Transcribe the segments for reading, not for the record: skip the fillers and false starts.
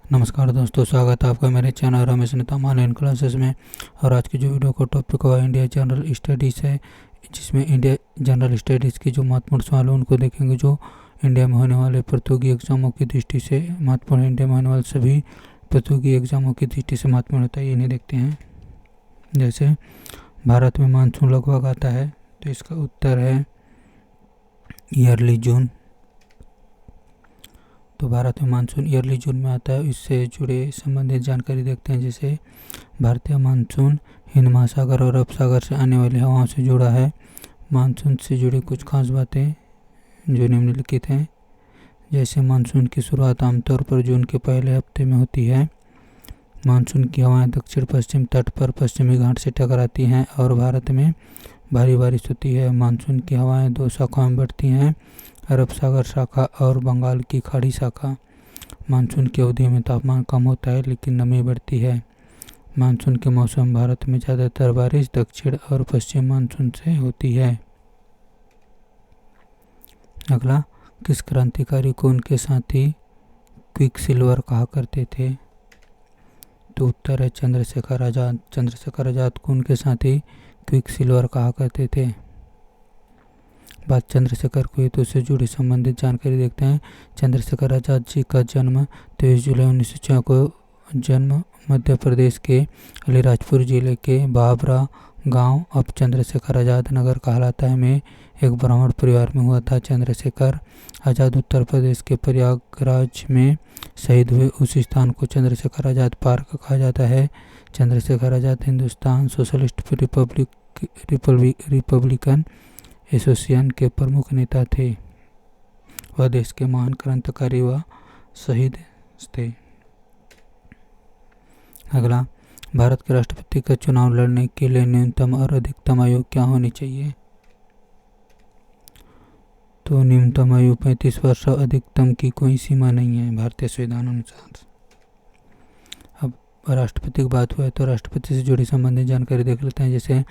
नमस्कार दोस्तों, स्वागत है आपका मेरे चैनल रमेश नेता ऑनलाइन क्लासेस में। और आज की जो वीडियो का टॉपिक हुआ इंडिया जनरल स्टडीज़ है, जिसमें इंडिया जनरल स्टडीज़ की जो महत्वपूर्ण सवाल है उनको देखेंगे, जो इंडिया में होने वाले प्रतियोगी एग्जामों की दृष्टि से महत्वपूर्ण, इंडिया में होने वाले सभी प्रतियोगी एग्जामों की दृष्टि से महत्वपूर्ण होता है। इन्हें देखते हैं। जैसे भारत में मानसून लगभग आता है, तो इसका उत्तर है ईयरली जून। तो भारत में मानसून ईयरली जून में आता है। इससे जुड़े संबंधित जानकारी देखते हैं। जैसे भारतीय मानसून हिंद महासागर और अरब सागर से आने वाली हवाओं से जुड़ा है। मानसून से जुड़ी कुछ खास बातें जो निम्नलिखित हैं। जैसे मानसून की शुरुआत आमतौर पर जून के पहले हफ्ते में होती है। मानसून की हवाएं दक्षिण पश्चिम तट पर पश्चिमी घाट से टकराती हैं और भारत में भारी बारिश होती है। मानसून की हवाएं दो शाखाओं में बढ़ती हैं, अरब सागर शाखा और बंगाल की खाड़ी शाखा। मानसून की अवधि में तापमान कम होता है लेकिन नमी बढ़ती है। मानसून के मौसम भारत में ज़्यादातर बारिश दक्षिण और पश्चिम मानसून से होती है। अगला, किस क्रांतिकारी को उनके साथी क्विक सिल्वर कहा करते थे? तो उत्तर है चंद्रशेखर आज़ाद। चंद्रशेखर आज़ाद को उनके साथी क्विक सिल्वर कहा करते थे। बात चंद्रशेखर कुएत से जुड़ी संबंधित जानकारी देखते हैं। चंद्रशेखर आज़ाद जी का जन्म 23 जुलाई 1906 को जन्म मध्य प्रदेश के अलीराजपुर जिले के बाबरा गांव, अब चंद्रशेखर आज़ाद नगर कहलाता है, में एक ब्राह्मण परिवार में हुआ था। चंद्रशेखर आज़ाद उत्तर प्रदेश के प्रयागराज में शहीद हुए उस स्थान को चंद्रशेखर आज़ाद पार्क कहा जाता है। Chandrashekhar Azad Hindustan socialist Republican association के प्रमुख नेता थे। वह देश के महान क्रांतिकारी व शहीद थे। अगला, भारत के राष्ट्रपति का चुनाव लड़ने के लिए न्यूनतम और अधिकतम आयु क्या होनी चाहिए? तो न्यूनतम आयु 35 वर्ष और अधिकतम की कोई सीमा नहीं है भारतीय संविधान अनुसार। अब राष्ट्रपति की बात हुआ तो राष्ट्रपति से जुड़ी संबंधित जानकारी देख लेते हैं। जैसे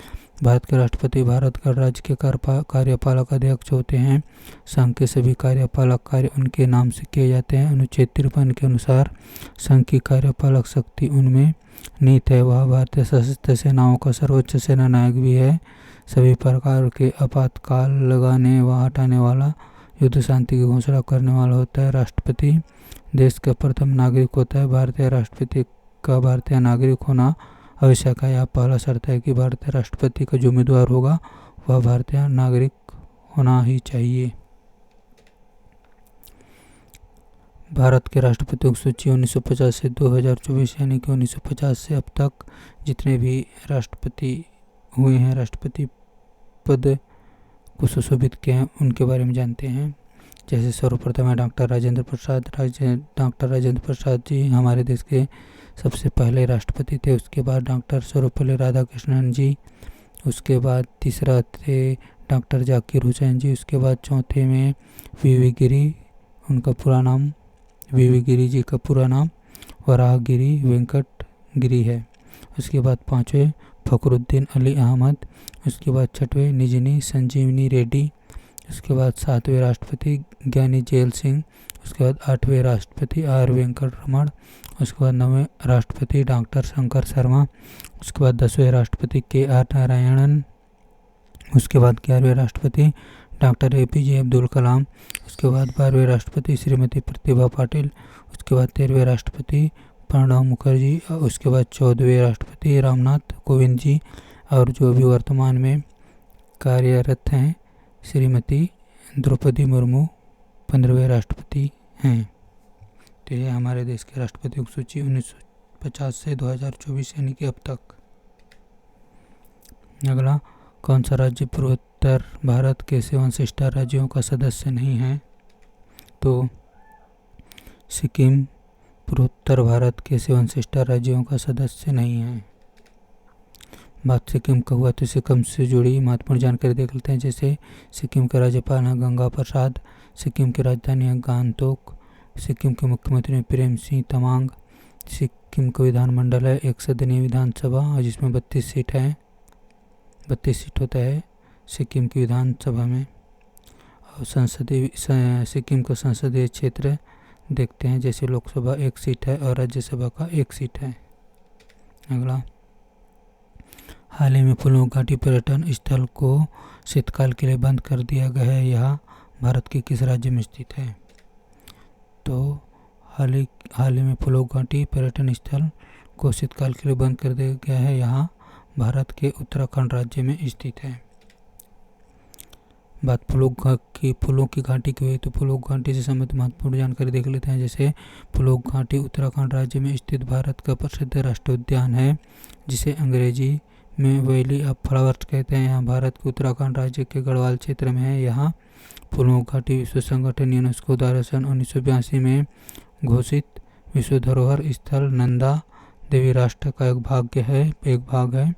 भारत के राष्ट्रपति भारत का राज्य के कार्यपालक अध्यक्ष होते हैं। संघ के सभी कार्यपालक कार्य उनके नाम से किए जाते हैं। अनुच्छेद 53 के अनुसार संघ की कार्यपालक शक्ति उनमें निहित है। वह भारतीय सशस्त्र सेनाओं का सर्वोच्च सेना नायक भी है। सभी प्रकार के आपातकाल लगाने व हटाने वाला, युद्ध शांति की घोषणा करने वाला होता है। राष्ट्रपति देश का प्रथम नागरिक होता है। भारतीय राष्ट्रपति का भारतीय नागरिक होना आवश्यक है। यह पहला शर्त है कि भारतीय राष्ट्रपति का जो उम्मीदवार होगा वह भारतीय नागरिक होना ही चाहिए। भारत के राष्ट्रपतियों की सूची 1950 से 2024, यानी कि 1950 से अब तक जितने भी राष्ट्रपति हुए हैं, राष्ट्रपति पद को सुशोभित किए हैं, उनके बारे में जानते हैं। जैसे सर्वप्रथम है डॉक्टर राजेंद्र प्रसाद। डॉक्टर राजेंद्र प्रसाद जी हमारे देश के सबसे पहले राष्ट्रपति थे। उसके बाद डॉक्टर सर्वपल्ली राधाकृष्णन जी। उसके बाद तीसरा थे डॉक्टर जाकिर हुसैन जी। उसके बाद चौथे में वी गिरी, उनका पूरा नाम वी गिरी जी का पूरा नाम वराहगिरी वेंकट गिरी है। उसके बाद पाँचवें फखरुद्दीन अली अहमद। उसके बाद छठवें निजनी संजीवनी रेड्डी। उसके बाद सातवें राष्ट्रपति ज्ञानी जेल सिंह। उसके बाद आठवें राष्ट्रपति आर वेंकट रमण। उसके बाद नौवें राष्ट्रपति डॉक्टर शंकर शर्मा। उसके बाद 10वें राष्ट्रपति के आर नारायणन। उसके बाद 11वें राष्ट्रपति डॉक्टर APJ अब्दुल कलाम। उसके बाद 12वें राष्ट्रपति श्रीमती प्रतिभा पाटिल। उसके बाद 13वें राष्ट्रपति प्रणब मुखर्जी। उसके बाद 14वें राष्ट्रपति रामनाथ कोविंद जी। और जो भी वर्तमान में कार्यरत हैं श्रीमती द्रौपदी मुर्मू 15वें राष्ट्रपति हैं। तो यह हमारे देश के राष्ट्रपतियों की सूची 1950 से 2024, यानी कि अब तक। अगला, कौन सा राज्य पूर्वोत्तर भारत के 7 स्टार राज्यों का सदस्य नहीं है? तो सिक्किम पूर्वोत्तर भारत के 7 स्टार राज्यों का सदस्य नहीं है। बात सिक्किम का हुआ तो सिक्किम से जुड़ी महत्वपूर्ण जानकारी देख लेते हैं। जैसे सिक्किम के राज्यपाल हैं गंगा प्रसाद। सिक्किम की राजधानी है गांगटोक। सिक्किम के मुख्यमंत्री हैं प्रेम सिंह तमांग। सिक्किम का विधानमंडल है एक सदनीय विधानसभा, जिसमें 32 सीट है। 32 सीट होता है सिक्किम की विधानसभा में। और सिक्किम का संसदीय क्षेत्र देखते हैं। जैसे लोकसभा 1 सीट है और राज्यसभा का 1 सीट है। अगला, हाल ही में फूलों घाटी पर्यटन स्थल को शीतकाल के लिए बंद कर दिया गया है। यह भारत के किस राज्य में स्थित है? तो हाल ही में फूलों घाटी पर्यटन स्थल को शीतकाल के लिए बंद कर दिया गया है। यहाँ भारत के उत्तराखंड राज्य में स्थित है। बात फूलों की घाटी की हुई तो फूलों घाटी से संबंधित महत्वपूर्ण जानकारी देख लेते हैं। जैसे फूलों घाटी उत्तराखंड राज्य में स्थित भारत का प्रसिद्ध राष्ट्रीय उद्यान है, जिसे अंग्रेजी में वैली ऑफ फ्लावर्स कहते हैं। यहाँ भारत के उत्तराखंड राज्य के गढ़वाल क्षेत्र में है। यहाँ फूलों घाटी विश्व संगठन यूनेस्को द्वारा सन 1982 में घोषित विश्व धरोहर स्थल नंदा देवी राष्ट्र का एक भाग है।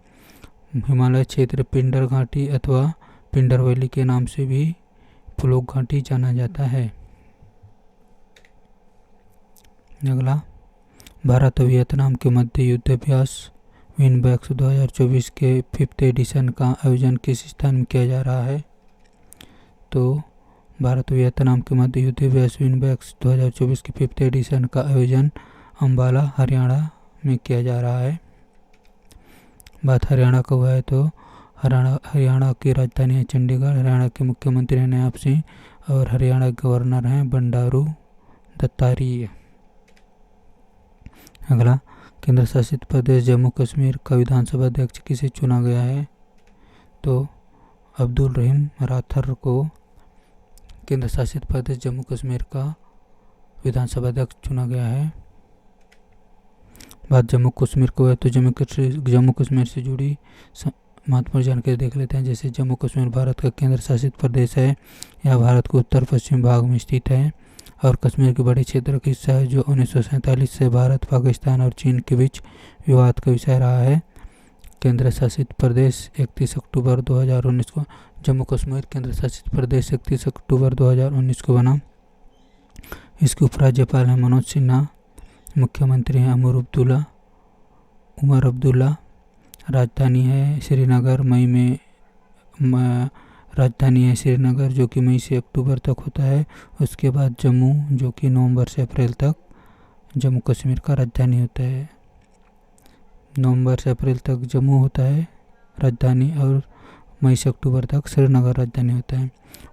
हिमालय क्षेत्र पिंडर घाटी अथवा पिंडर वैली के नाम से भी फूलों घाटी जाना जाता है। अगला, भारत और वियतनाम के मध्य युद्ध अभ्यास विनबैक्स 2024 के 5th एडिशन का आयोजन किस स्थान में किया जा रहा है? तो भारत और वियतनाम के मध्य युद्ध अभ्यास विनबैक्स 2024 के 5th एडिशन का आयोजन अम्बाला हरियाणा में किया जा रहा है। बात हरियाणा का हुआ है तो हरियाणा की राजधानी है चंडीगढ़। हरियाणा के मुख्यमंत्री हैं नायब सिंह और हरियाणा के गवर्नर हैं बंडारू दत्तात्रेय। अगला, केंद्र शासित प्रदेश जम्मू कश्मीर का विधानसभा अध्यक्ष किसे चुना गया है? तो अब्दुल रहीम राथर को केंद्र शासित प्रदेश जम्मू कश्मीर का विधानसभा अध्यक्ष चुना गया है। बात जम्मू कश्मीर को है तो जम्मू कश्मीर से जुड़ी महत्वपूर्ण जानकारी देख लेते हैं। जैसे जम्मू कश्मीर भारत का केंद्र शासित प्रदेश है। यह भारत के उत्तर पश्चिम भाग में स्थित है और कश्मीर के बड़े क्षेत्र का हिस्सा है, जो 1947 से भारत, पाकिस्तान और चीन के बीच विवाद का विषय रहा है। केंद्र शासित प्रदेश 31 अक्टूबर 2019 को जम्मू कश्मीर केंद्र शासित प्रदेश 31 अक्टूबर 2019 को बना। इसके उपराज्यपाल हैं मनोज सिन्हा। मुख्यमंत्री हैं उमर अब्दुल्ला। राजधानी है श्रीनगर। राजधानी है श्रीनगर, जो कि मई से अक्टूबर तक होता है। उसके बाद जम्मू, जो कि नवंबर से अप्रैल तक जम्मू कश्मीर का राजधानी होता है। नवंबर से अप्रैल तक जम्मू होता है राजधानी और मई से अक्टूबर तक श्रीनगर राजधानी होता है।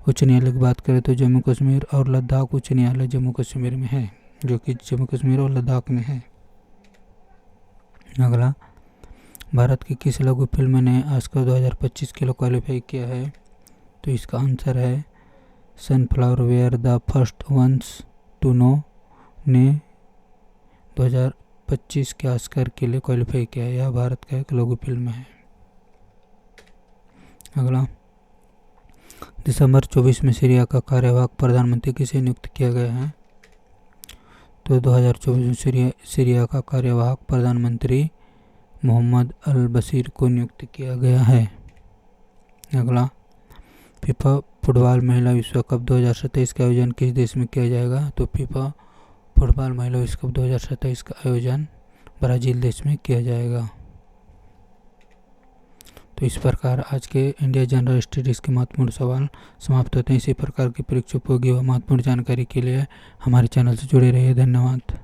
उच्च न्यायालय की बात करें तो जम्मू कश्मीर और लद्दाख उच्च न्यायालय जम्मू कश्मीर में है, जो कि जम्मू कश्मीर और लद्दाख में है। अगला, भारत की किस लघु फिल्म ने ऑस्कर 2025 के लिए क्वालिफाई किया है? तो इसका आंसर है sunflower where the first ones to know ने 2025 के ऑस्कर के लिए क्वालिफाई किया है। यह भारत का एक लघु फिल्म है। अगला, दिसंबर 24 में सीरिया का कार्यवाहक प्रधानमंत्री किसे नियुक्त किया गया है? तो 2024 में सीरिया का कार्यवाहक प्रधानमंत्री मोहम्मद अल बशीर को नियुक्त किया गया है। अगला, फीफा फुटबॉल महिला विश्व कप 2027 का आयोजन किस देश में किया जाएगा? तो फीफा फुटबॉल महिला विश्व कप 2027 का आयोजन ब्राज़ील देश में किया जाएगा। तो इस प्रकार आज के इंडिया जनरल स्टडीज़ के महत्वपूर्ण सवाल समाप्त होते हैं। इसी प्रकार की परीक्षा उपयोगी व महत्वपूर्ण जानकारी के लिए हमारे चैनल से जुड़े रहिए। धन्यवाद।